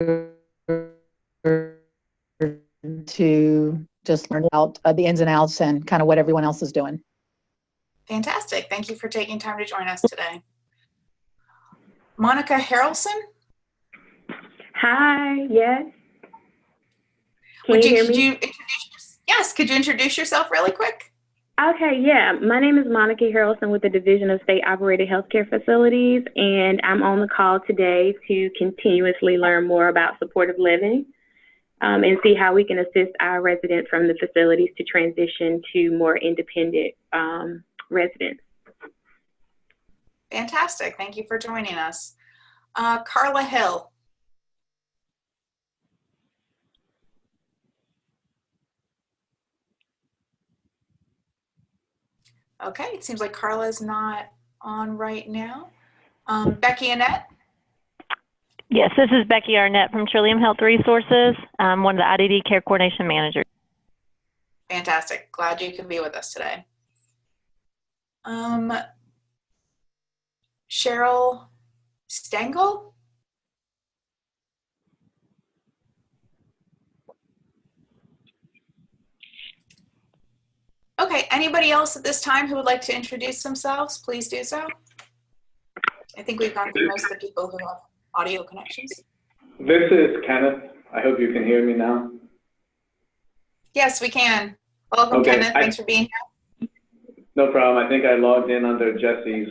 to just learn about the ins and outs and kind of what everyone else is doing. Fantastic. Thank you for taking time to join us today. Monica Harrelson? Hi, yes. Can you hear me? Yes, could you introduce yourself really quick? Okay, yeah. My name is Monica Harrelson with the Division of State Operated Healthcare Facilities, and I'm on the call today to continuously learn more about supportive living and see how we can assist our residents from the facilities to transition to more independent residents. Fantastic. Thank you for joining us. Carla Hill. Okay, it seems like Carla's not on right now. Becky Annette? Yes, this is Becky Arnett from Trillium Health Resources. I'm one of the IDD Care Coordination Managers. Fantastic. Glad you can be with us today. Cheryl Stengel? Okay, anybody else at this time who would like to introduce themselves, please do so. I think we've gone through most of the people who have audio connections. This is Kenneth. I hope you can hear me now. Yes, we can. Welcome, okay. Kenneth. Thanks for being here. No problem. I think I logged in under Jesse's.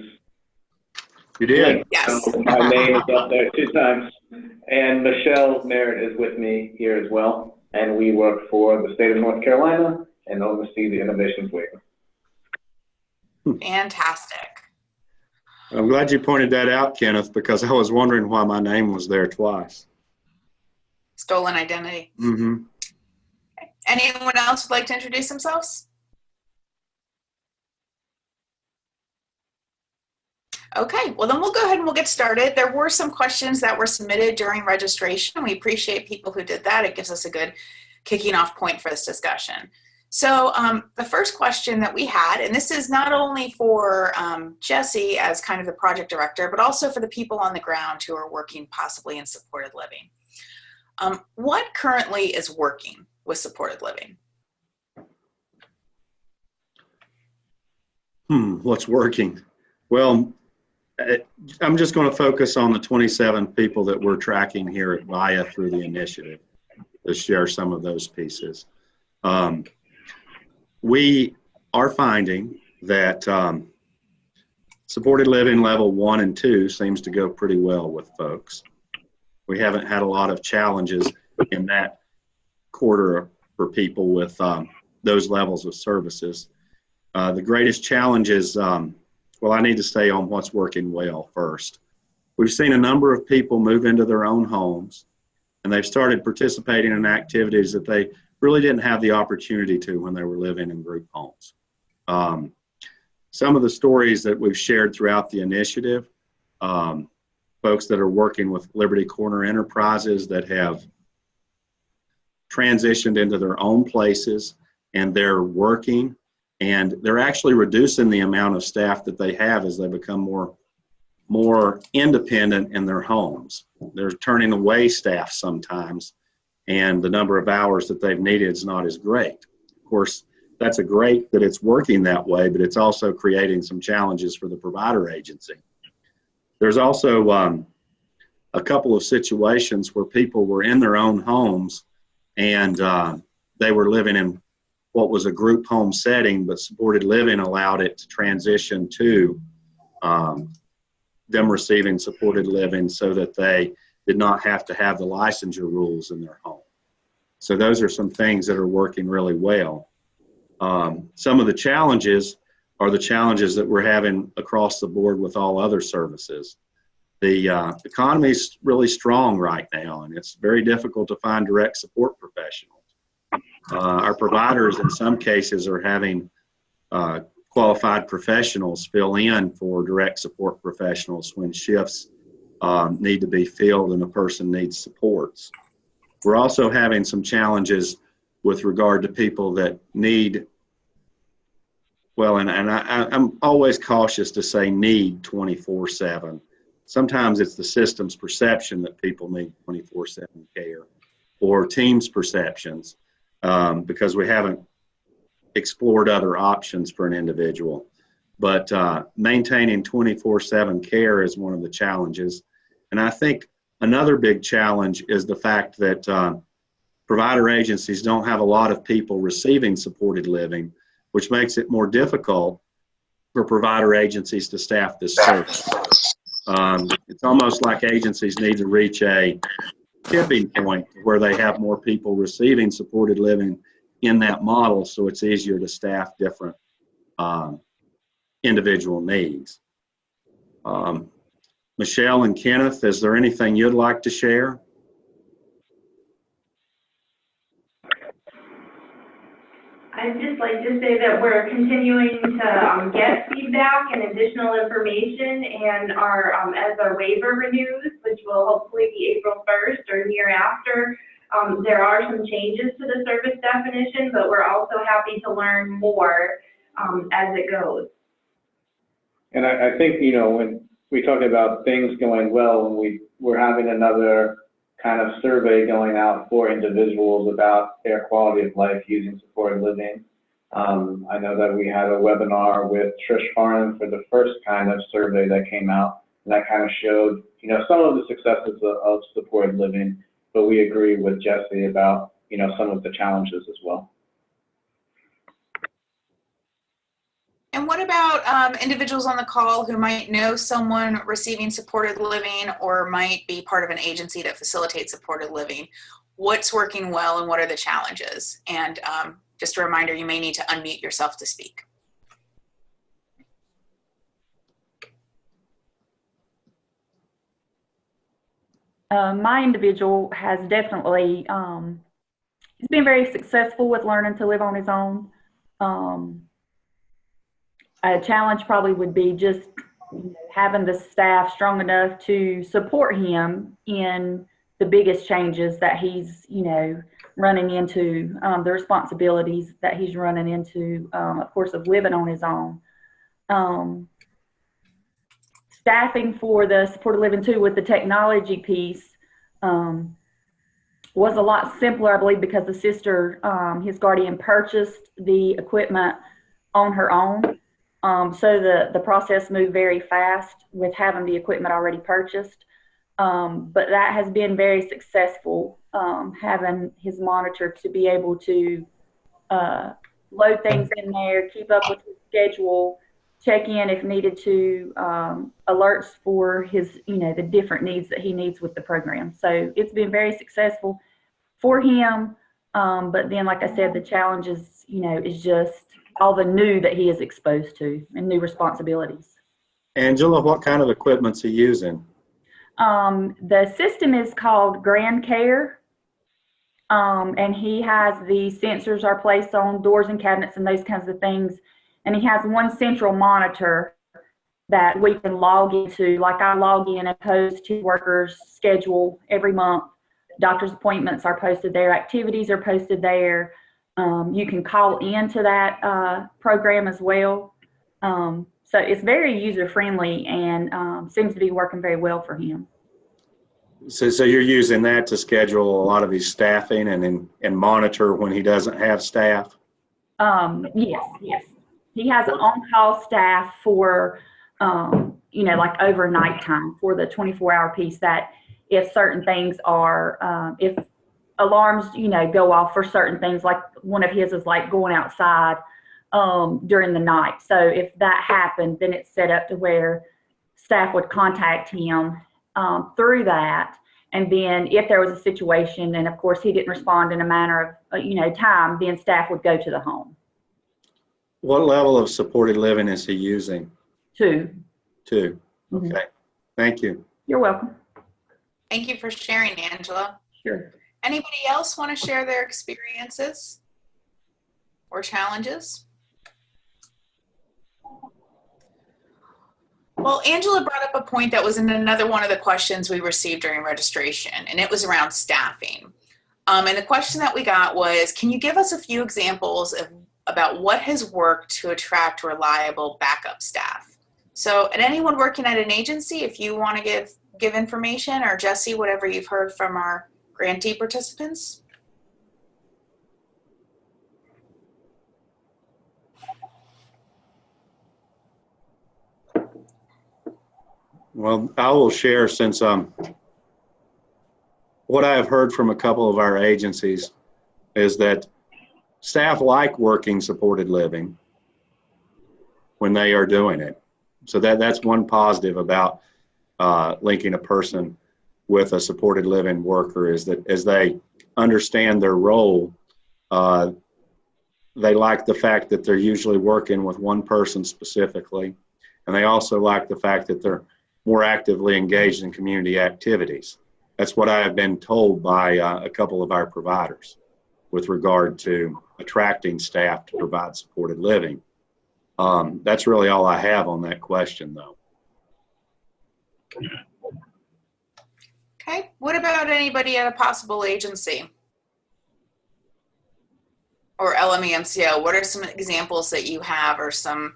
You did? Yes. So my name is up there 2 times. And Michelle Merritt is with me here as well. And we work for the state of North Carolina and oversee the innovations waiver. Fantastic. I'm glad you pointed that out, Kenneth, because I was wondering why my name was there twice. Stolen identity. Mm-hmm. Okay. Anyone else would like to introduce themselves? Okay, well then we'll go ahead and we'll get started. There were some questions that were submitted during registration. We appreciate people who did that. It gives us a good kicking off point for this discussion. So the first question that we had, and this is not only for Jesse as kind of the project director, but also for the people on the ground who are working possibly in supported living. What currently is working with supported living? What's working? Well, I'm just going to focus on the 27 people that we're tracking here at VIA through the initiative to share some of those pieces. We are finding that supported living level 1 and 2 seems to go pretty well with folks. We haven't had a lot of challenges in that quarter for people with those levels of services. The greatest challenge is, well, I need to stay on what's working well first. We've seen a number of people move into their own homes, and they've started participating in activities that they really didn't have the opportunity to when they were living in group homes. Some of the stories that we've shared throughout the initiative, folks that are working with Liberty Corner Enterprises that have transitioned into their own places and they're working and they're actually reducing the amount of staff that they have as they become more independent in their homes. They're turning away staff sometimes, and the number of hours that they've needed is not as great. Of course, that's great that it's working that way, but it's also creating some challenges for the provider agency. There's also a couple of situations where people were in their own homes and they were living in what was a group home setting, but supported living allowed it to transition to them receiving supported living so that they did not have to have the licensure rules in their home. So those are some things that are working really well. Some of the challenges are the challenges that we're having across the board with all other services. The economy is really strong right now, and it's very difficult to find direct support professionals. Our providers in some cases are having qualified professionals fill in for direct support professionals when shifts need to be filled and a person needs supports. We're also having some challenges with regard to people that need, well, and I'm always cautious to say need 24/7. sometimes it's the system's perception that people need 24/7 care, or teams' perceptions, because we haven't explored other options for an individual. But maintaining 24/7 care is one of the challenges. And I think another big challenge is the fact that provider agencies don't have a lot of people receiving supported living, which makes it more difficult for provider agencies to staff this service. It's almost like agencies need to reach a tipping point where they have more people receiving supported living in that model, so it's easier to staff different individual needs. Michelle and Kenneth, is there anything you'd like to share? I'd just like to say that we're continuing to get feedback and additional information, and as our waiver renews, which will hopefully be April 1st or near after, there are some changes to the service definition, but we're also happy to learn more as it goes. And I think, you know, when we talk about things going well, when we're having another kind of survey going out for individuals about their quality of life using supported living. I know that we had a webinar with Trish Farnham for the first kind of survey that came out, and that kind of showed, you know, some of the successes of supported living, but we agree with Jesse about, you know, some of the challenges as well. And what about individuals on the call who might know someone receiving supported living or might be part of an agency that facilitates supported living? What's working well and what are the challenges? And just a reminder, you may need to unmute yourself to speak. My individual has definitely he's been very successful with learning to live on his own. A challenge probably would be just having the staff strong enough to support him in the biggest changes that he's, you know, running into, the responsibilities that he's running into, of course, of living on his own. Staffing for the supported living too with the technology piece was a lot simpler, I believe, because the sister, his guardian, purchased the equipment on her own. So the process moved very fast with having the equipment already purchased. But that has been very successful, having his monitor to be able to load things in there, keep up with his schedule, check in if needed to, alerts for his, you know, the different needs that he needs with the program. So it's been very successful for him. But then, like I said, the challenge is, you know, is just all the new that he is exposed to and new responsibilities. Angela, what kind of equipment's he using? The system is called Grand Care, and he has the sensors are placed on doors and cabinets and those kinds of things. And he has one central monitor that we can log into, like I log in and post his workers' schedule every month. Doctor's appointments are posted there, activities are posted there. You can call into that program as well. So it's very user-friendly and seems to be working very well for him. So you're using that to schedule a lot of his staffing and monitor when he doesn't have staff? Yes. He has an on-call staff for, you know, like overnight time for the 24-hour piece, that if certain things are, if alarms, you know, go off for certain things, like one of his is like going outside during the night. So if that happened, then it's set up to where staff would contact him through that. And then if there was a situation, and of course he didn't respond in a manner of, you know, time, then staff would go to the home. What level of supported living is he using? 2. 2. Mm-hmm. Okay. Thank you. You're welcome. Thank you for sharing, Angela. Sure. Anybody else want to share their experiences or challenges? Well, Angela brought up a point that was in another one of the questions we received during registration, and it was around staffing. And the question that we got was, can you give us a few examples about what has worked to attract reliable backup staff? So, and anyone working at an agency, if you want to give information, or Jesse, whatever you've heard from our grantee participants. Well, I will share since what I have heard from a couple of our agencies is that staff like working supported living when they are doing it. So that's one positive about linking a person with a supported living worker, is that as they understand their role, they like the fact that they're usually working with one person specifically, and they also like the fact that they're more actively engaged in community activities. That's what I have been told by a couple of our providers with regard to attracting staff to provide supported living. That's really all I have on that question, though. Okay, what about anybody at a possible agency or LMEMCO? What are some examples that you have, or some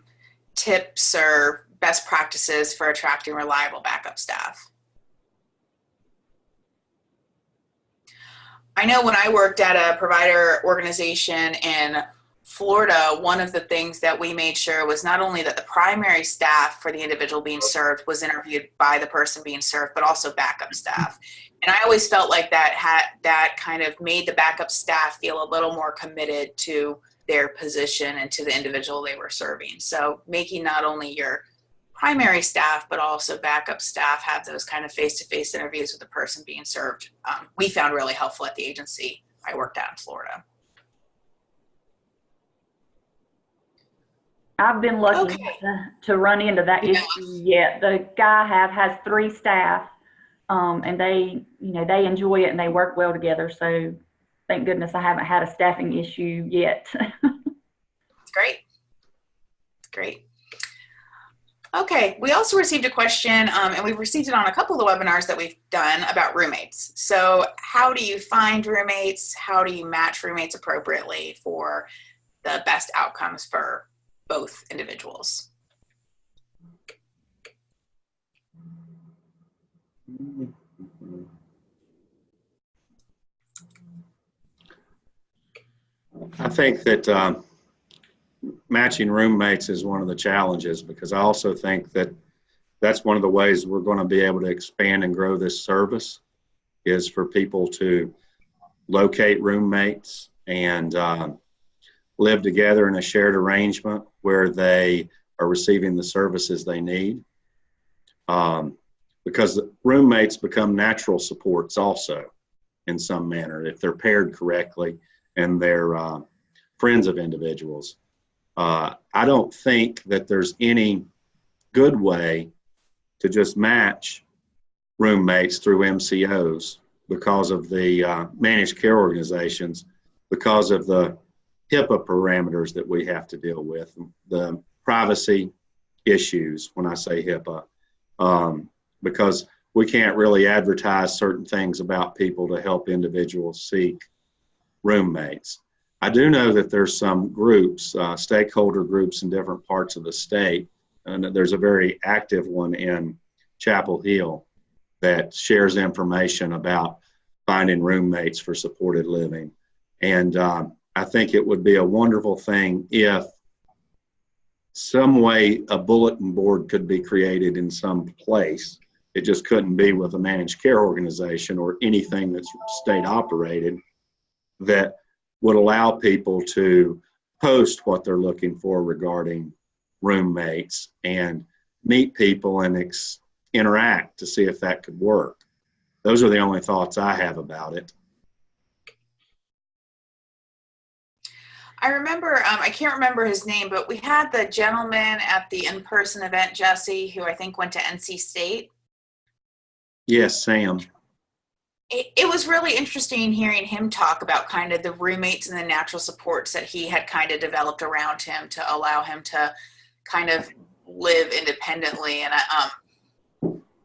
tips or best practices for attracting reliable backup staff? I know when I worked at a provider organization in Florida, one of the things that we made sure was not only that the primary staff for the individual being served was interviewed by the person being served, but also backup staff. And I always felt like that kind of made the backup staff feel a little more committed to their position and to the individual they were serving. So making not only your primary staff, but also backup staff have those kind of face-to-face interviews with the person being served, we found really helpful at the agency I worked at in Florida. I've been lucky to run into that issue yet. The guy has 3 staff, and they enjoy it and they work well together. So thank goodness I haven't had a staffing issue yet. It's great. It's great. Okay, we also received a question, and we've received it on a couple of the webinars that we've done about roommates. So how do you find roommates? How do you match roommates appropriately for the best outcomes for both individuals? I think that matching roommates is one of the challenges, because I also think that that's one of the ways we're going to be able to expand and grow this service, is for people to locate roommates and live together in a shared arrangement where they are receiving the services they need. Because roommates become natural supports also in some manner if they're paired correctly and they're friends of individuals. I don't think that there's any good way to just match roommates through MCOs because of the managed care organizations, because of the HIPAA parameters that we have to deal with, the privacy issues when I say HIPAA, because we can't really advertise certain things about people to help individuals seek roommates. I do know that there's some groups, stakeholder groups in different parts of the state, and there's a very active one in Chapel Hill that shares information about finding roommates for supported living. And I think it would be a wonderful thing if some way a bulletin board could be created in some place. It just couldn't be with a managed care organization or anything that's state operated, that would allow people to post what they're looking for regarding roommates and meet people and interact to see if that could work. Those are the only thoughts I have about it. I remember, I can't remember his name, but we had the gentleman at the in-person event, Jesse, who I think went to NC State. Yes, Sam. It was really interesting hearing him talk about kind of the roommates and the natural supports that he had kind of developed around him to allow him to kind of live independently. And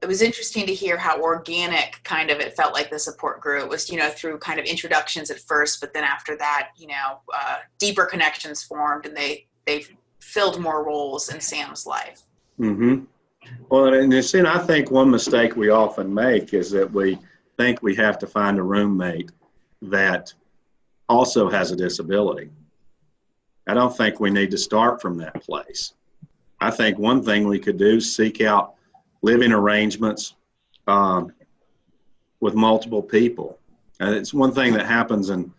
it was interesting to hear how organic kind of it felt like the support grew. It was, through kind of introductions at first, but then after that, deeper connections formed, and they filled more roles in Sam's life. Mm-hmm. Well, and I think one mistake we often make is that we think we have to find a roommate that also has a disability. I don't think we need to start from that place. I think one thing we could do is seek out living arrangements with multiple people. And it's one thing that happens in,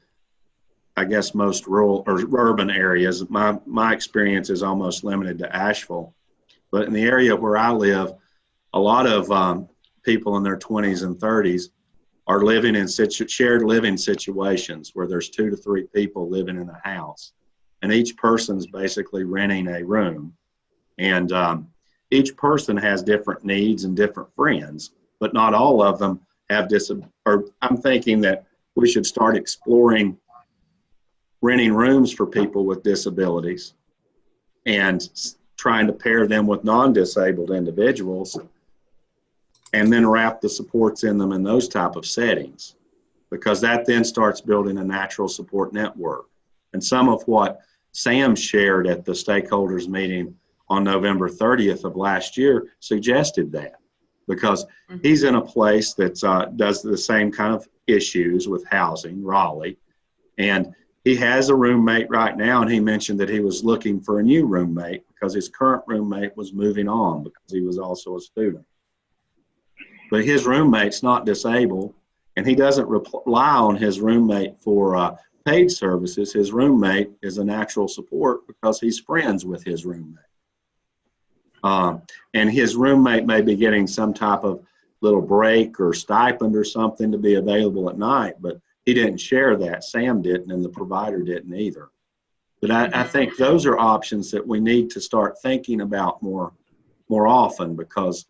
I guess, most rural or urban areas. My experience is almost limited to Asheville. But in the area where I live, a lot of people in their 20s and 30s are living in shared living situations where there's 2 to 3 people living in a house. And each person's basically renting a room. And each person has different needs and different friends, but not all of them have I'm thinking that we should start exploring renting rooms for people with disabilities and trying to pair them with non-disabled individuals and then wrap the supports in them in those type of settings, because that then starts building a natural support network. And some of what Sam shared at the stakeholders meeting on November 30th of last year suggested that, because he's in a place that does the same kind of issues with housing, Raleigh, and he has a roommate right now, and he mentioned that he was looking for a new roommate because his current roommate was moving on because he was also a student. But his roommate's not disabled, and he doesn't rely on his roommate for paid services. His roommate is a natural support because he's friends with his roommate. And his roommate may be getting some type of little break or stipend or something to be available at night, but he didn't share that. Sam didn't, and the provider didn't either. But I think those are options that we need to start thinking about more often, because,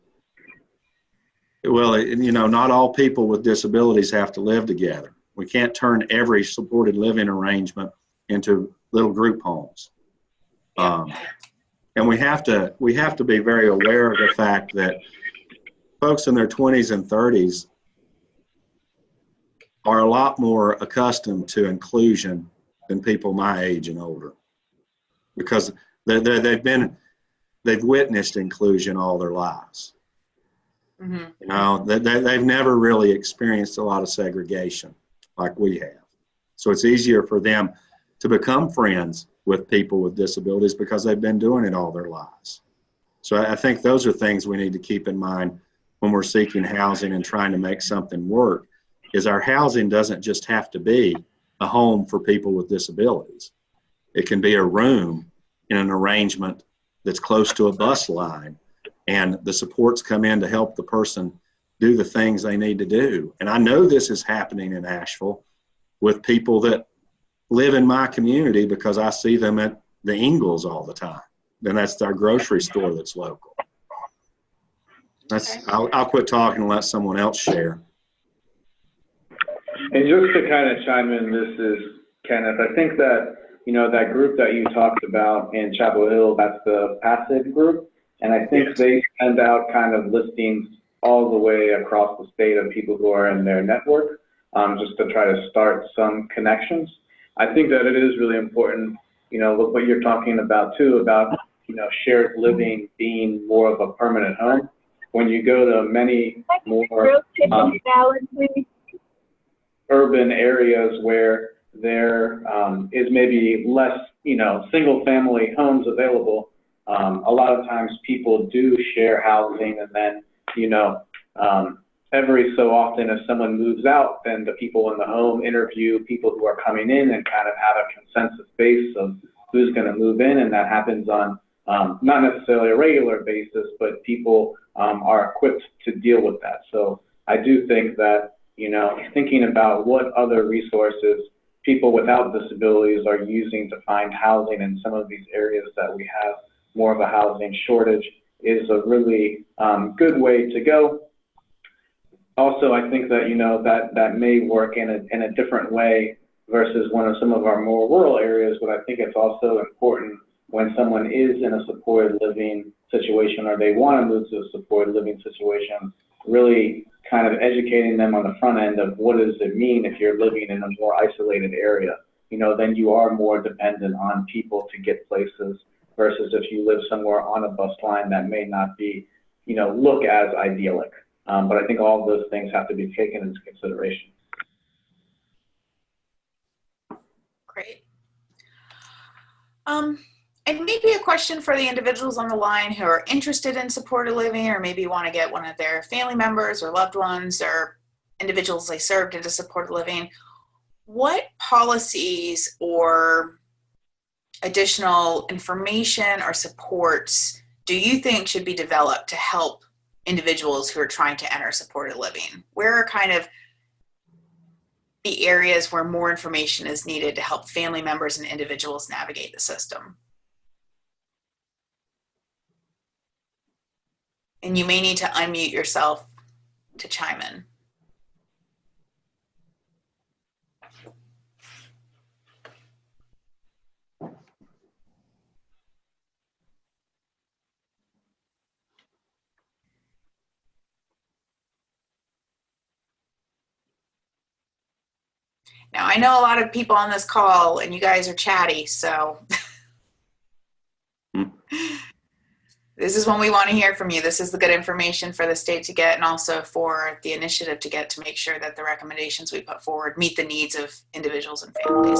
well, you know, not all people with disabilities have to live together. We can't turn every supported living arrangement into little group homes. And we have to be very aware of the fact that folks in their 20s and 30s are a lot more accustomed to inclusion than people my age and older, because they've witnessed inclusion all their lives. You know, they've never really experienced a lot of segregation like we have. So it's easier for them to become friends with people with disabilities because they've been doing it all their lives. So I think those are things we need to keep in mind when we're seeking housing and trying to make something work, is our housing doesn't just have to be a home for people with disabilities. It can be a room in an arrangement that's close to a bus line, and the supports come in to help the person do the things they need to do. And I know this is happening in Asheville with people that live in my community because I see them at the Ingalls all the time. And that's our grocery store that's local. I'll quit talking and let someone else share. And just to kind of chime in, this is Kenneth. I think that, you know, that group that you talked about in Chapel Hill, that's the PASIV group. And I think they send out kind of listings all the way across the state of people who are in their network, just to try to start some connections. I think that it is really important, you know, what you're talking about too, about, you know, shared living being more of a permanent home. When you go to many more urban areas where there is maybe less, you know, single family homes available, a lot of times people do share housing, and then, you know, every so often if someone moves out, then the people in the home interview people who are coming in and kind of have a consensus base of who's going to move in, and that happens on not necessarily a regular basis, but people are equipped to deal with that. So I do think that, you know, thinking about what other resources people without disabilities are using to find housing in some of these areas that we have more of a housing shortage is a really good way to go. Also, I think that, you know, that may work in a different way versus some of our more rural areas, but I think it's also important when someone is in a supported living situation or they want to move to a supported living situation, really kind of educating them on the front end of what does it mean if you're living in a more isolated area. You know, then you are more dependent on people to get places. versus if you live somewhere on a bus line that may not be, look as idyllic. But I think all of those things have to be taken into consideration. Great. And maybe a question for the individuals on the line who are interested in supported living, or maybe want to get one of their family members or loved ones or individuals they served into supported living. What policies or additional information or supports do you think should be developed to help individuals who are trying to enter supported living? Where are kind of the areas where more information is needed to help family members and individuals navigate the system? And you may need to unmute yourself to chime in. Now, I know a lot of people on this call and you guys are chatty, so this is when we want to hear from you. This is the good information for the state to get, and also for the initiative to get, to make sure that the recommendations we put forward meet the needs of individuals and families.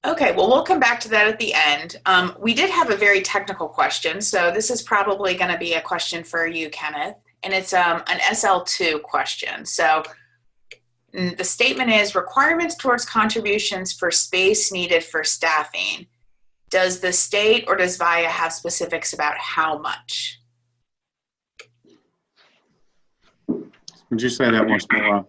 Okay, well, we'll come back to that at the end. We did have a very technical question, so this is probably going to be a question for you, Kenneth, and it's an SL2 question. So the statement is, requirements towards contributions for space needed for staffing. Does the state or does VIA have specifics about how much? Would you say that once more?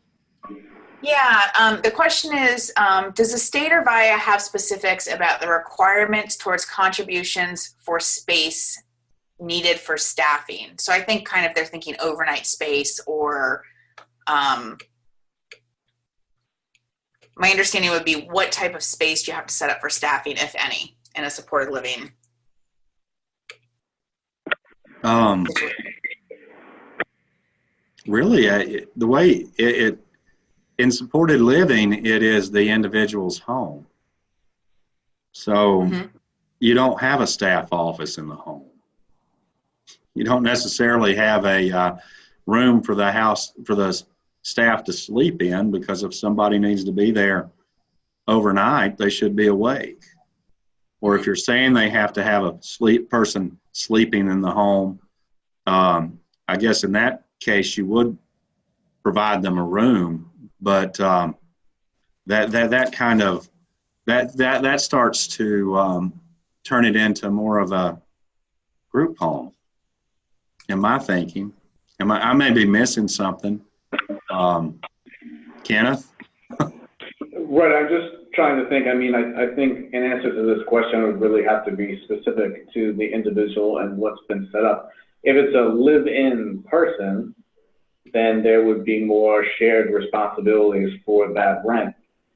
Yeah, the question is, does the state or VIA have specifics about the requirements towards contributions for space needed for staffing? So I think kind of they're thinking overnight space, or my understanding would be what type of space you have to set up for staffing, if any, in a supported living. Really, the way it in supported living, it is the individual's home. So you don't have a staff office in the home. You don't necessarily have a room for the house, for the staff to sleep in, because if somebody needs to be there overnight, they should be awake. Or if you're saying they have to have a person sleeping in the home, I guess in that case you would provide them a room. But that kind of that starts to turn it into more of a group home, in my thinking. I may be missing something, Kenneth. Right, I'm just trying to think. I mean, I think in answer to this question would really have to be specific to the individual and what's been set up. If it's a live-in person, then there would be more shared responsibilities for that rent.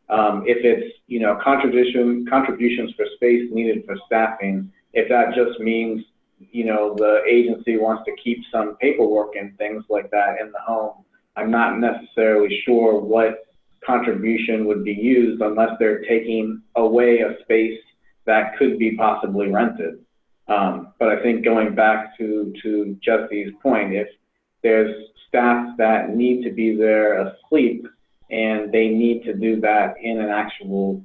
If it's, contributions for space needed for staffing, if that just means, the agency wants to keep some paperwork and things like that in the home, I'm not necessarily sure what contribution would be used unless they're taking away a space that could be possibly rented. But I think going back to Jesse's point, if there's staff that need to be there asleep and they need to do that in an actual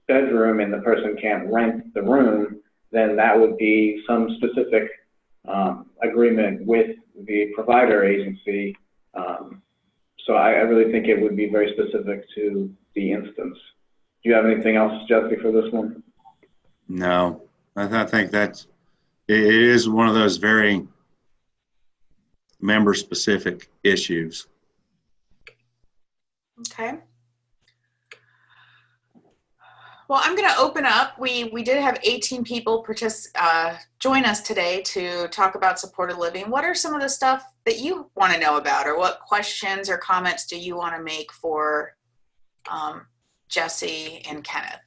bedroom and the person can't rent the room, then that would be some specific agreement with the provider agency. So I really think it would be very specific to the instance. Do you have anything else, Jesse, for this one? No, I think it is one of those very member-specific issues. Okay. Well, I'm going to open up. We did have 18 people join us today to talk about supported living. What are some of the stuff that you want to know about, or what questions or comments do you want to make for Jesse and Kenneth?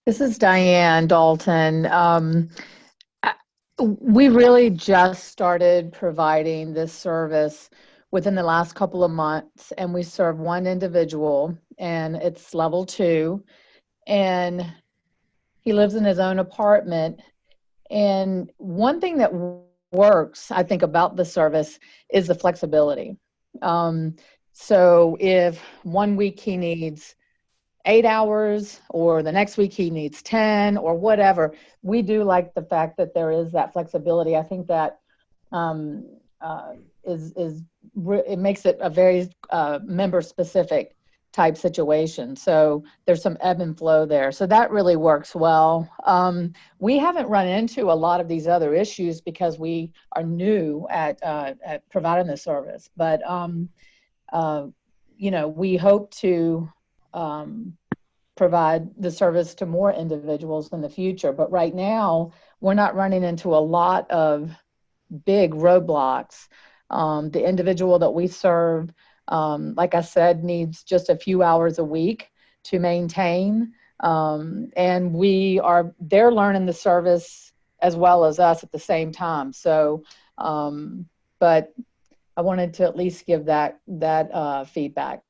This is Diane Dalton. We really just started providing this service within the last couple of months, and we serve one individual, and it's level 2, and he lives in his own apartment. And one thing that works, I think, about the service is the flexibility. So if one week he needs 8 hours, or the next week he needs 10, or whatever, we do like the fact that there is that flexibility. I think that it makes it a very member-specific type situation. So there's some ebb and flow there. So that really works well. We haven't run into a lot of these other issues because we are new at providing the service. But you know, we hope to provide the service to more individuals in the future. But right now, we're not running into a lot of big roadblocks. The individual that we serve, like I said, needs just a few hours a week to maintain. And they're learning the service as well as us at the same time. So, but I wanted to at least give that feedback.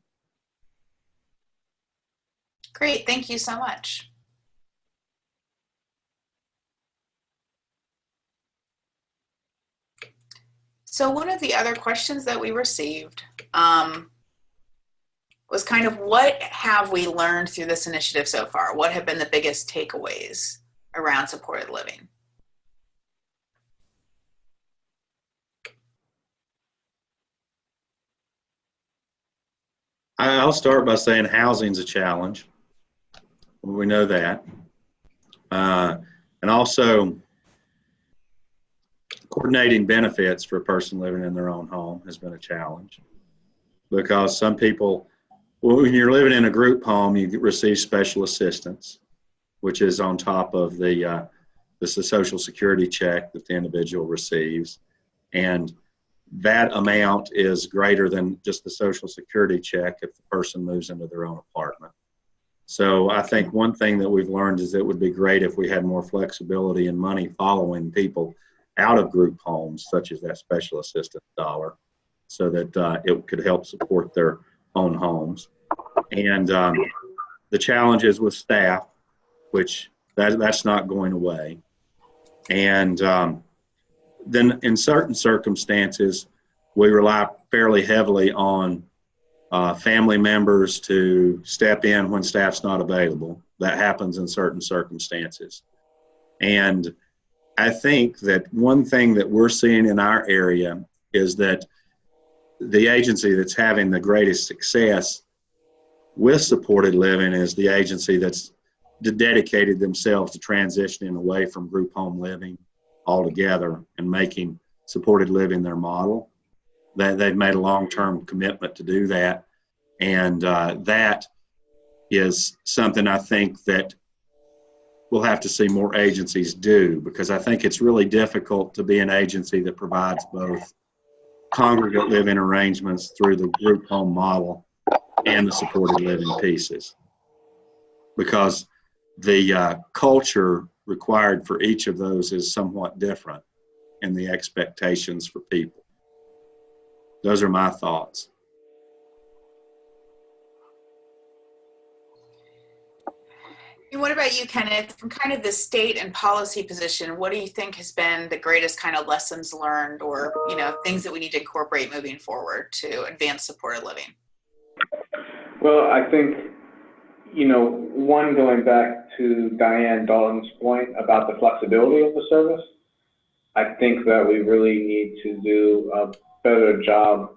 Great, thank you so much. So one of the other questions that we received was kind of, what have we learned through this initiative so far? What have been the biggest takeaways around supported living? I'll start by saying housing's a challenge. We know that. And also, coordinating benefits for a person living in their own home has been a challenge, because some people, well, when you're living in a group home, you receive special assistance, which is on top of the Social Security check that the individual receives. And that amount is greater than just the Social Security check if the person moves into their own apartment. So I think one thing that we've learned is it would be great if we had more flexibility and money following people out of group homes, such as that special assistance dollar, so that it could help support their own homes. And the challenges with staff, which that's not going away. And then in certain circumstances, we rely fairly heavily on family members to step in when staff's not available. That happens in certain circumstances. And I think that one thing that we're seeing in our area is that the agency that's having the greatest success with supported living is the agency that's dedicated themselves to transitioning away from group home living altogether and making supported living their model. They've made a long-term commitment to do that. And that is something I think that we'll have to see more agencies do, because I think it's really difficult to be an agency that provides both congregate living arrangements through the group home model and the supported living pieces, because the culture required for each of those is somewhat different in the expectations for people. Those are my thoughts. And what about you, Kenneth? From kind of the state and policy position, what do you think has been the greatest kind of lessons learned, or, you know, things that we need to incorporate moving forward to advance supported living? Well, I think, you know, one, going back to Diane Dalton's point about the flexibility of the service, I think that we really need to do a better job,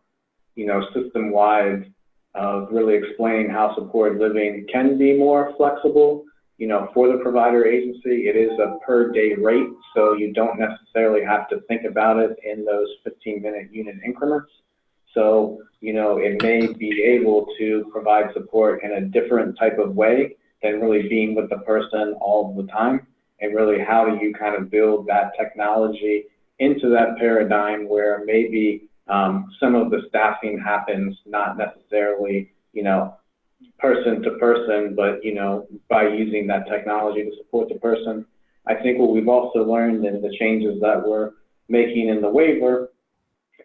you know, system-wide, of really explaining how supported living can be more flexible. You know, for the provider agency, it is a per day rate, so you don't necessarily have to think about it in those 15-minute unit increments. So, you know, it may be able to provide support in a different type of way than really being with the person all the time. And really, how do you kind of build that technology into that paradigm where maybe some of the staffing happens not necessarily, you know, person to person, but, you know, by using that technology to support the person. I think what we've also learned in the changes that we're making in the waiver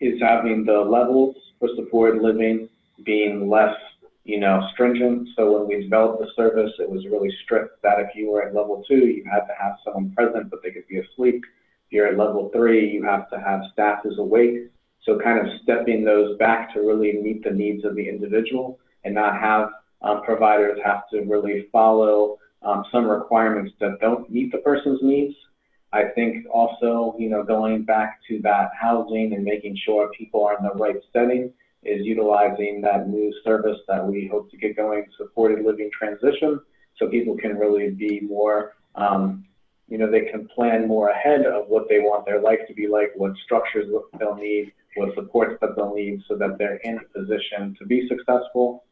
is having the levels for supported living being less, you know, stringent. So when we developed the service, it was really strict that if you were at level 2, you had to have someone present, but they could be asleep. If you're at level 3, you have to have staff who's awake. So kind of stepping those back to really meet the needs of the individual and not have providers have to really follow some requirements that don't meet the person's needs. I think also, you know, going back to that housing and making sure people are in the right setting is utilizing that new service that we hope to get going, supported living transition, so people can really be more, you know, they can plan more ahead of what they want their life to be like, what structures they'll need, what supports that they'll need, so that they're in a position to be successful.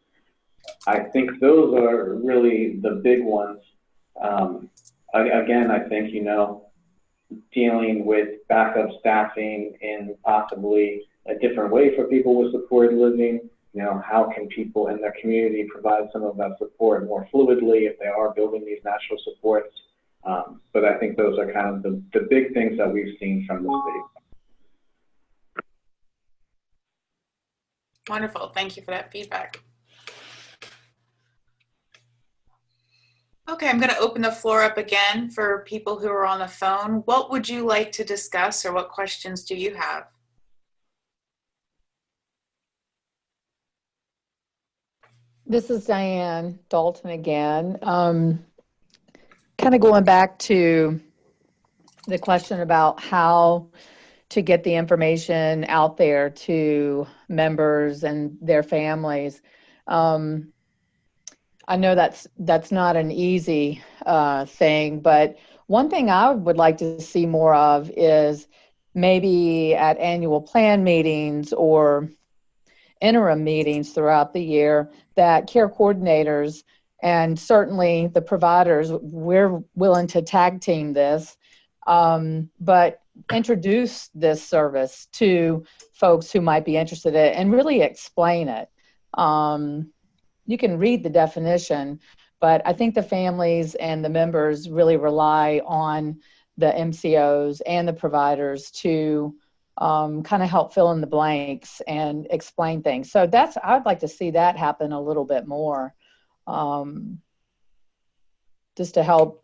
I think those are really the big ones. Again, I think, you know, dealing with backup staffing in possibly a different way for people with supported living. You know, how can people in their community provide some of that support more fluidly if they are building these natural supports? But I think those are kind of the big things that we've seen from the state. Wonderful. Thank you for that feedback. Okay, I'm going to open the floor up again for people who are on the phone. What would you like to discuss, or what questions do you have? This is Diane Dalton again. Kind of going back to the question about how to get the information out there to members and their families. I know that's not an easy thing, but one thing I would like to see more of is maybe at annual plan meetings or interim meetings throughout the year that care coordinators and certainly the providers, we're willing to tag team this, but introduce this service to folks who might be interested in it and really explain it. You can read the definition, but I think the families and the members really rely on the MCOs and the providers to kind of help fill in the blanks and explain things. So I'd like to see that happen a little bit more, just to help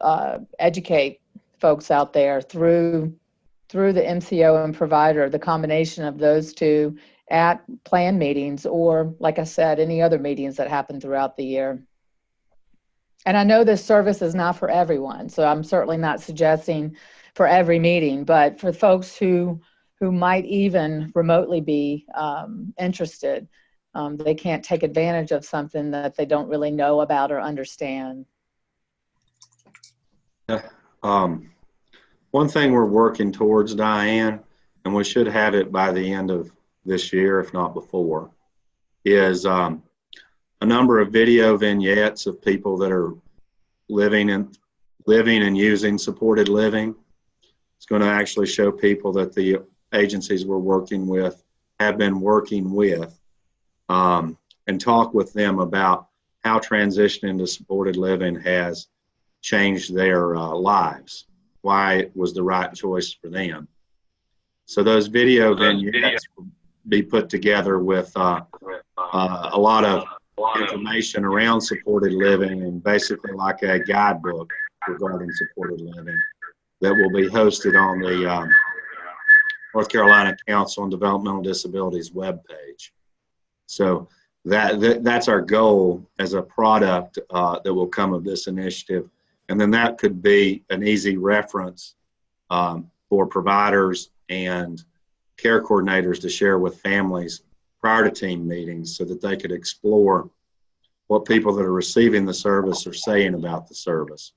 educate folks out there through the MCO and provider, the combination of those two at plan meetings, or like I said, any other meetings that happen throughout the year. And I know this service is not for everyone, so I'm certainly not suggesting for every meeting, but for folks who might even remotely be interested, they can't take advantage of something that they don't really know about or understand. One thing we're working towards, Diane, and we should have it by the end of this year, if not before, is a number of video vignettes of people that are living and using supported living. It's going to actually show people that the agencies we're working with have been working with, and talk with them about how transitioning to supported living has changed their lives, why it was the right choice for them. So those video vignettes will be put together with a lot of information around supported living, and basically like a guidebook regarding supported living that will be hosted on the North Carolina Council on Developmental Disabilities webpage. So that's our goal as a product that will come of this initiative. And then that could be an easy reference for providers and care coordinators to share with families prior to team meetings, so that they could explore what people that are receiving the service are saying about the service.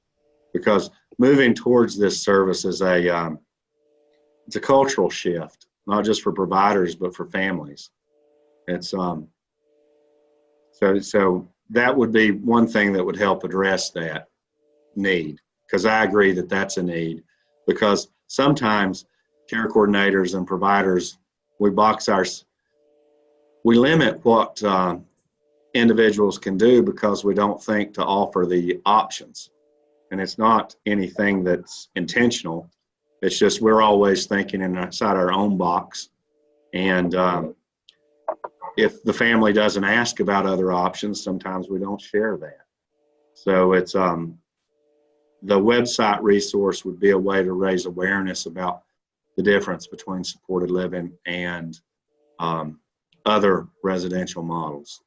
Because moving towards this service is it's a cultural shift, not just for providers, but for families. It's so that would be one thing that would help address that need, because I agree that that's a need, because sometimes care coordinators and providers, we limit what individuals can do because we don't think to offer the options. And it's not anything that's intentional. It's just we're always thinking inside our own box. And if the family doesn't ask about other options, sometimes we don't share that. So it's the website resource would be a way to raise awareness about the difference between supported living and other residential models.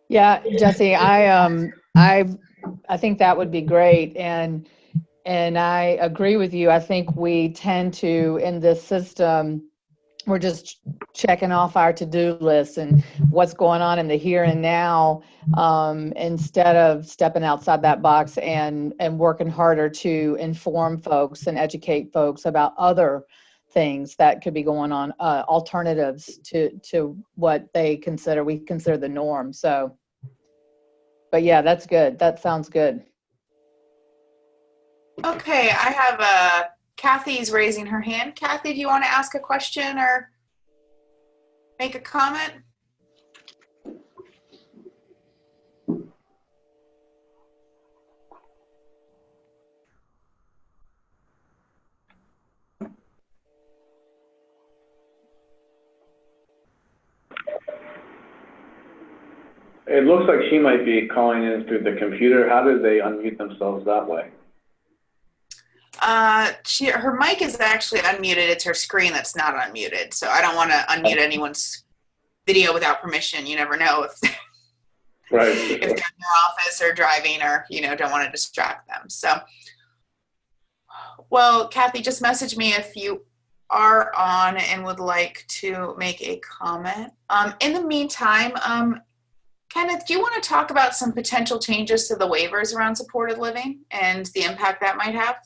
Yeah, Jesse, I think that would be great, and I agree with you. I think we tend to, in this system, we're just checking off our to-do list and what's going on in the here and now, instead of stepping outside that box and working harder to inform folks and educate folks about other things that could be going on, alternatives to what we consider the norm. So, but yeah, that's good. That sounds good. Okay, I have Kathy's raising her hand. Kathy, do you want to ask a question or make a comment? It looks like she might be calling in through the computer. How do they unmute themselves that way? Her mic is actually unmuted. It's her screen that's not unmuted. So I don't want to unmute anyone's video without permission. You never know if Right. if they're in their office or driving or, don't want to distract them. So, well, Kathy, just message me if you are on and would like to make a comment. In the meantime, Kenneth, do you want to talk about some potential changes to the waivers around supported living and the impact that might have?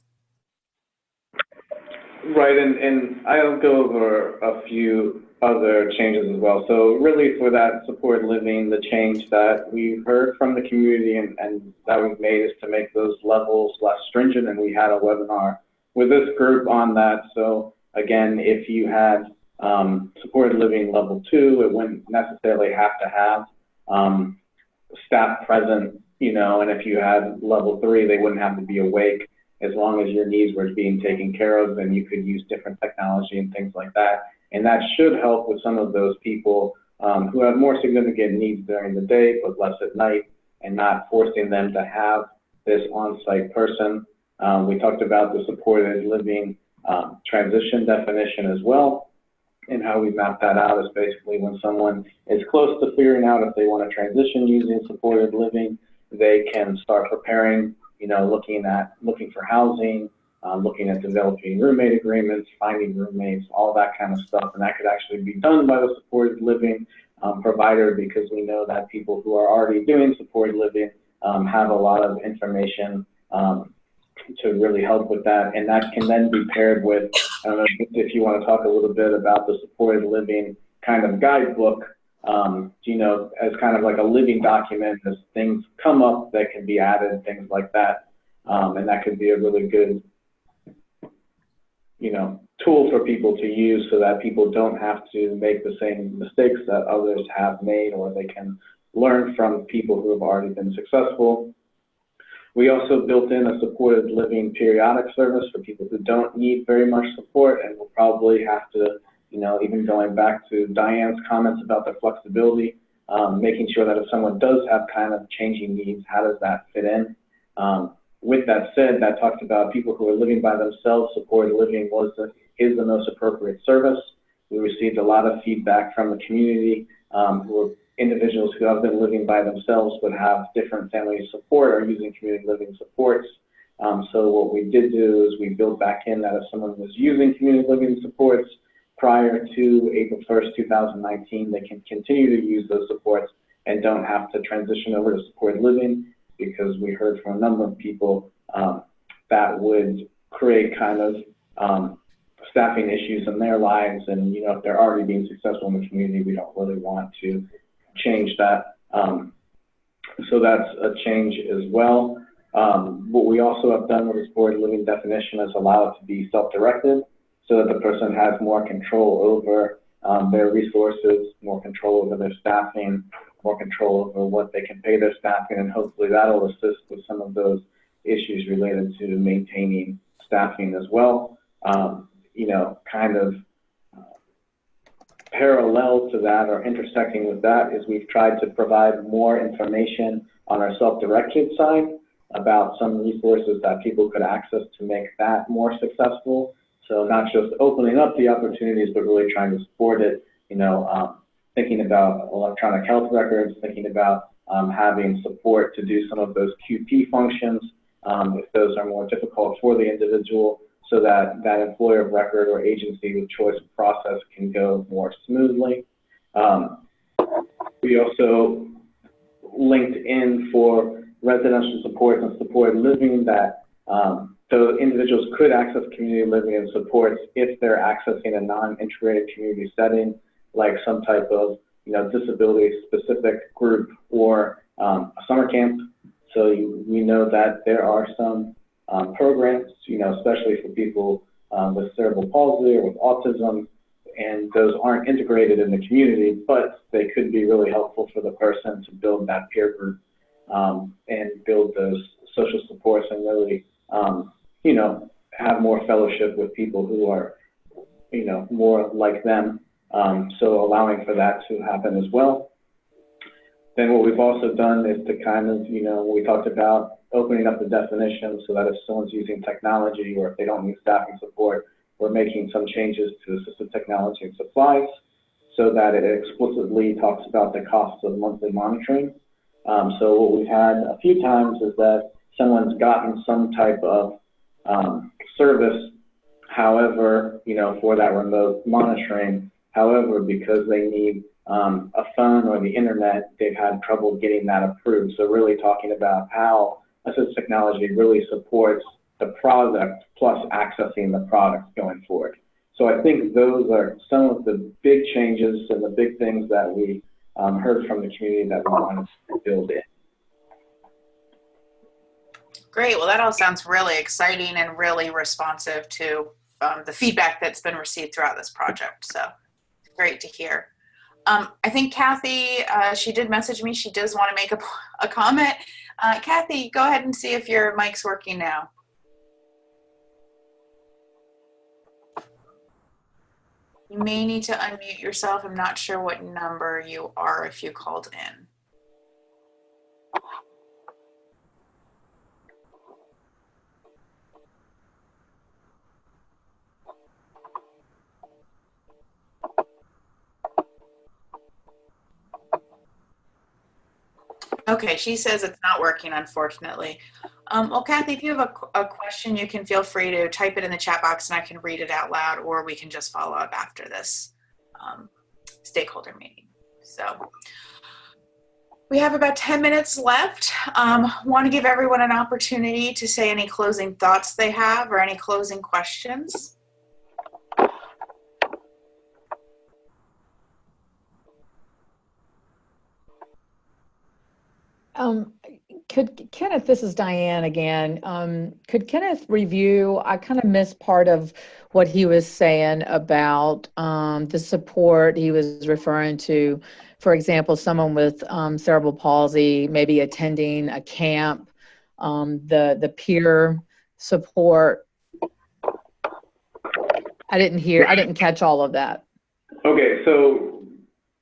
Right, and I'll go over a few other changes as well. So really for that supported living, the change that we've heard from the community and that we've made is to make those levels less stringent, and we had a webinar with this group on that. So again, if you had supported living level 2, it wouldn't necessarily have to have staff present, and if you had level 3, they wouldn't have to be awake. As long as your needs were being taken care of, then you could use different technology and things like that. And that should help with some of those people who have more significant needs during the day, but less at night, and not forcing them to have this on-site person. We talked about the supported living transition definition as well, and how we map that out is basically when someone is close to figuring out if they want to transition using supported living, they can start preparing, looking for housing, looking at developing roommate agreements, finding roommates, all that kind of stuff. And that could actually be done by the supported living provider, because we know that people who are already doing supported living have a lot of information to really help with that. And that can then be paired with, I don't know if you want to talk a little bit about the supported living kind of guidebook, as kind of like a living document as things come up that can be added, things like that. And that could be a really good, tool for people to use so that people don't have to make the same mistakes that others have made, or they can learn from people who have already been successful. We also built in a supported living periodic service for people who don't need very much support, and will probably have to, even going back to Diane's comments about the flexibility, making sure that if someone does have kind of changing needs, how does that fit in? With that said, that talks about people who are living by themselves. Supported living is the most appropriate service. We received a lot of feedback from the community who are individuals who have been living by themselves but have different family support or using community living supports. So what we did do is we built back in that if someone was using community living supports prior to April 1st, 2019, they can continue to use those supports and don't have to transition over to supported living, because we heard from a number of people that would create kind of staffing issues in their lives. And, if they're already being successful in the community, we don't really want to change that. So that's a change as well. What we also have done with the supported living definition is allow it to be self-directed, so that the person has more control over their resources, more control over their staffing, more control over what they can pay their staffing, and hopefully that'll assist with some of those issues related to maintaining staffing as well. Kind of parallel to that or intersecting with that is we've tried to provide more information on our self-directed side about some resources that people could access to make that more successful. So not just opening up the opportunities, but really trying to support it, thinking about electronic health records, thinking about having support to do some of those QP functions if those are more difficult for the individual, so that that employer of record or agency of choice process can go more smoothly. We also linked in for residential supports and supported living that so individuals could access community living and supports if they're accessing a non-integrated community setting, like some type of disability-specific group or a summer camp. So we know that there are some programs, especially for people with cerebral palsy or with autism, and those aren't integrated in the community, but they could be really helpful for the person to build that peer group and build those social supports and really, have more fellowship with people who are, more like them. So allowing for that to happen as well. Then what we've also done is to kind of, we talked about opening up the definition so that if someone's using technology or if they don't need staffing support, we're making some changes to assistive technology and supplies so that it explicitly talks about the costs of monthly monitoring. So what we've had a few times is that someone's gotten some type of service, however, for that remote monitoring. However, because they need a phone or the internet, they've had trouble getting that approved. So really talking about how assistive technology really supports the product plus accessing the product going forward. So I think those are some of the big changes and the big things that we heard from the community that we wanted to build in. Great. Well, that all sounds really exciting and really responsive to the feedback that's been received throughout this project. So it's great to hear. I think Kathy, she did message me. She does want to make a comment. Kathy, go ahead and see if your mic's working now. You may need to unmute yourself. I'm not sure what number you are if you called in. Okay, she says it's not working, unfortunately. Well, Kathy, if you have a question, you can feel free to type it in the chat box and I can read it out loud, or we can just follow up after this stakeholder meeting. So we have about 10 minutes left. Want to give everyone an opportunity to say any closing thoughts they have or any closing questions. Could Kenneth, this is Diane again, could Kenneth review, I kind of missed part of what he was saying about the support he was referring to, for example, someone with cerebral palsy, maybe attending a camp, the peer support. I didn't catch all of that. Okay, so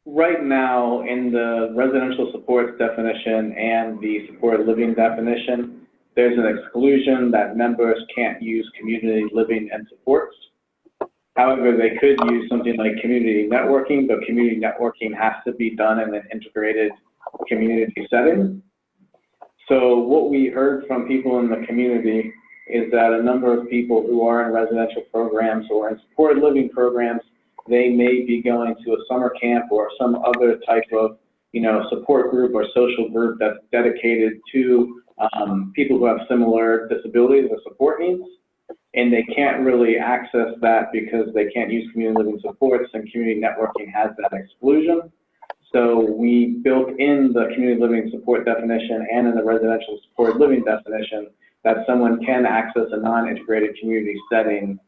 right now in the residential supports definition and the supported living definition, there's an exclusion that members can't use community living and supports. However, they could use something like community networking, but community networking has to be done in an integrated community setting. So what we heard from people in the community is that a number of people who are in residential programs or in supported living programs, they may be going to a summer camp or some other type of, support group or social group that's dedicated to people who have similar disabilities or support needs. And they can't really access that because they can't use community living supports, and community networking has that exclusion. So we built in the community living support definition and in the residential supported living definition that someone can access a non-integrated community setting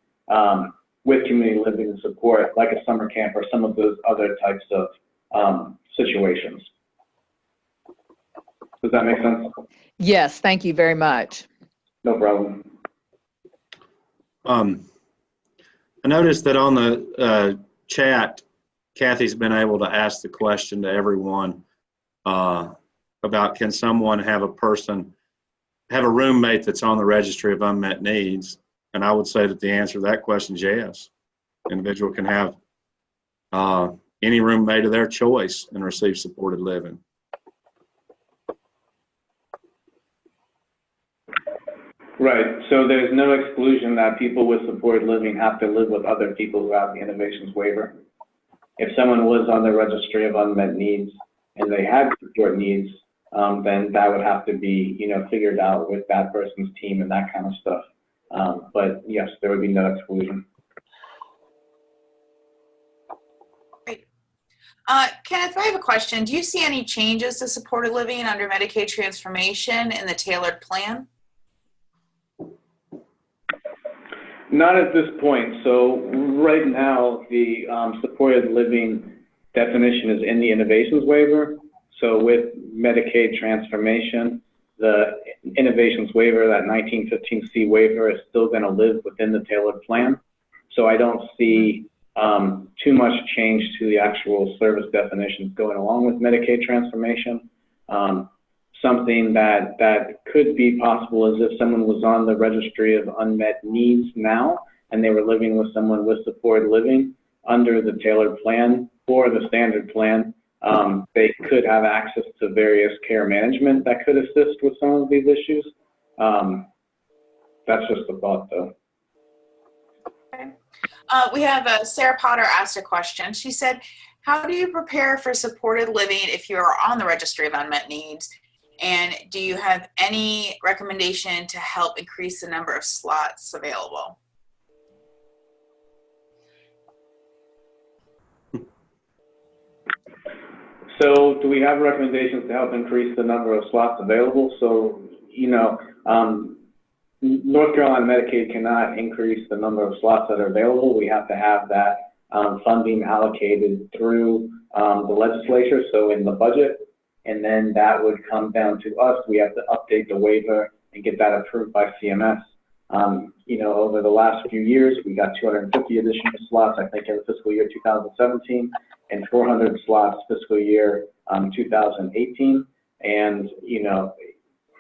with community living support, like a summer camp or some of those other types of situations. Does that make sense? Yes, thank you very much. No problem. I noticed that on the chat, Kathy's been able to ask the question to everyone about, can someone have a roommate that's on the registry of unmet needs? And I would say that the answer to that question is yes. Individual can have any roommate of their choice and receive supported living. Right. So there's no exclusion that people with supported living have to live with other people who have the innovations waiver. If someone was on the registry of unmet needs and they had support needs, then that would have to be, figured out with that person's team and that kind of stuff. But yes, there would be no exclusion. Great. Kenneth, I have a question. Do you see any changes to supported living under Medicaid transformation in the tailored plan? Not at this point. So right now, the supported living definition is in the innovations waiver. So with Medicaid transformation, the innovations waiver, that 1915C waiver, is still going to live within the tailored plan. So I don't see too much change to the actual service definitions going along with Medicaid transformation. Something that could be possible is if someone was on the registry of unmet needs now and they were living with someone with supported living under the tailored plan or the standard plan, they could have access to various care management that could assist with some of these issues. That's just a thought, though. Okay. We have Sarah Potter asked a question. She said, how do you prepare for supported living if you're on the registry of unmet needs? And do you have any recommendation to help increase the number of slots available? So do we have recommendations to help increase the number of slots available? So, North Carolina Medicaid cannot increase the number of slots that are available. We have to have that funding allocated through the legislature, so in the budget. And then that would come down to us. We have to update the waiver and get that approved by CMS. Over the last few years, we got 250 additional slots, I think, in fiscal year 2017, and 400 slots fiscal year 2018. And,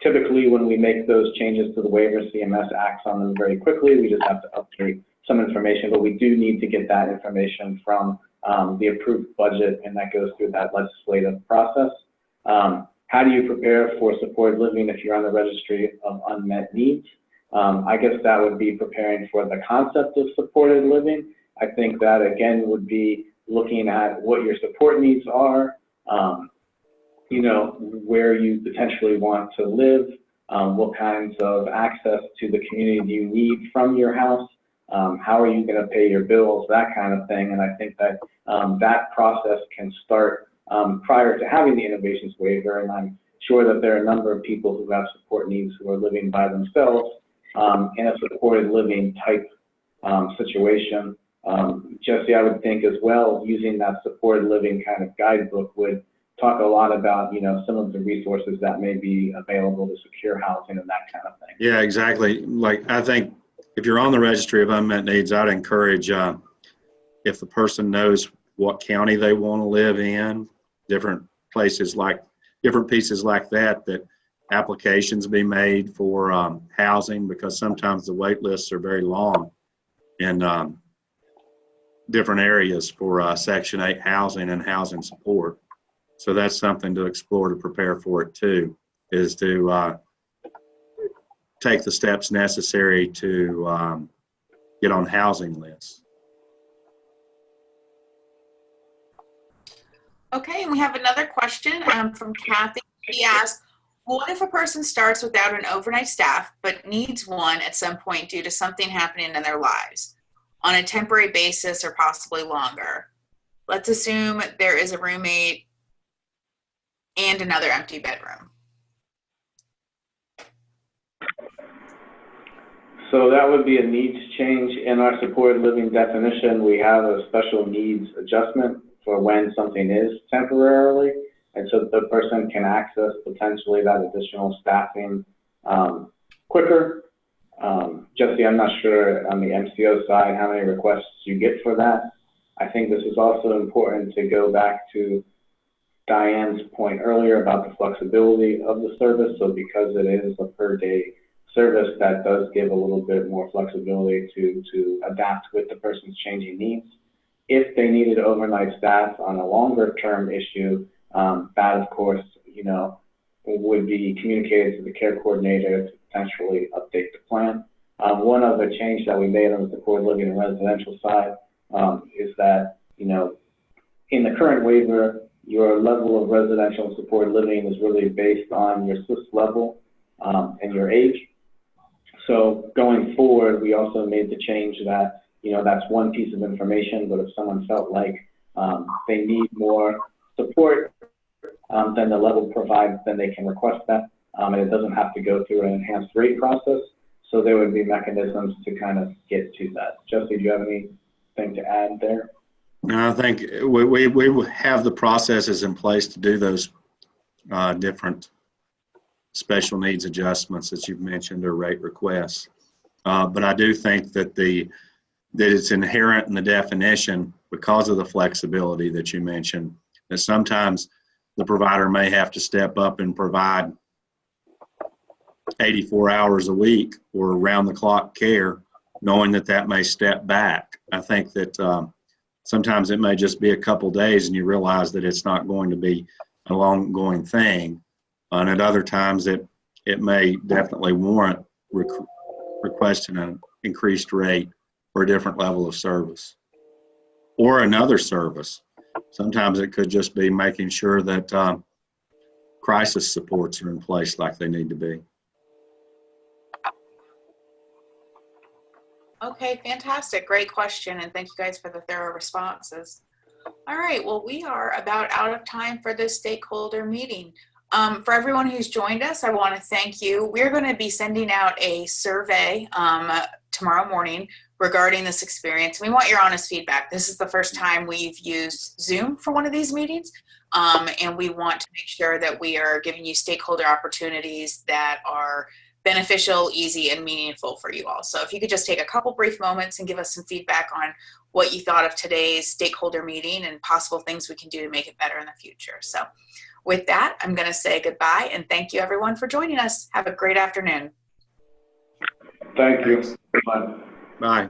typically when we make those changes to the waiver, CMS acts on them very quickly. We just have to update some information, but we do need to get that information from the approved budget, and that goes through that legislative process. How do you prepare for supported living if you're on the registry of unmet needs? I guess that would be preparing for the concept of supported living. I think that, again, would be looking at what your support needs are, where you potentially want to live, what kinds of access to the community you need from your house, how are you going to pay your bills, that kind of thing. And I think that that process can start prior to having the innovations waiver, and I'm sure that there are a number of people who have support needs who are living by themselves in a supported living type situation. Jesse, I would think as well, using that supported living kind of guidebook would talk a lot about, some of the resources that may be available to secure housing and that kind of thing. Yeah, exactly. Like, I think if you're on the registry of unmet needs, I'd encourage if the person knows what county they want to live in, different pieces like that applications be made for housing, because sometimes the wait lists are very long in different areas for Section 8 housing and housing support. So that's something to explore to prepare for it too, is to take the steps necessary to get on housing lists. Okay, and we have another question from Kathy. She asked, what if a person starts without an overnight staff but needs one at some point due to something happening in their lives on a temporary basis or possibly longer? Let's assume there is a roommate and another empty bedroom. So that would be a needs change. In our supported living definition, we have a special needs adjustment for when something is temporarily. and so the person can access potentially that additional staffing quicker. Jesse, I'm not sure on the MCO side how many requests you get for that. I think this is also important to go back to Diane's point earlier about the flexibility of the service. So because it is a per day service, that does give a little bit more flexibility to adapt with the person's changing needs. If they needed overnight staff on a longer term issue, that of course, would be communicated to the care coordinator to potentially update the plan. One other change that we made on the supported living and residential side is that, in the current waiver, your level of residential and supported living is really based on your SIS level and your age. So going forward, we also made the change that, that's one piece of information, but if someone felt like they need more support than the level provides, then they can request that. And it doesn't have to go through an enhanced rate process. So there would be mechanisms to kind of get to that. Jesse, do you have anything to add there? No, I think we have the processes in place to do those different special needs adjustments that you've mentioned or rate requests. But I do think that that it's inherent in the definition because of the flexibility that you mentioned, that sometimes the provider may have to step up and provide 84 hours a week or around-the-clock care, knowing that may step back. I think that sometimes it may just be a couple days and you realize that it's not going to be an ongoing thing. And at other times it may definitely warrant requesting an increased rate for a different level of service or another service. Sometimes it could just be making sure that crisis supports are in place like they need to be. Okay, fantastic. Great question. And thank you guys for the thorough responses. All right, well, we are about out of time for this stakeholder meeting. For everyone who's joined us, I want to thank you. We're going to be sending out a survey tomorrow morning regarding this experience. We want your honest feedback. This is the first time we've used Zoom for one of these meetings, and we want to make sure that we are giving you stakeholder opportunities that are beneficial, easy, and meaningful for you all. So if you could just take a couple brief moments and give us some feedback on what you thought of today's stakeholder meeting and possible things we can do to make it better in the future. So with that, I'm going to say goodbye and thank you everyone for joining us. Have a great afternoon. Thank you. Bye. Bye.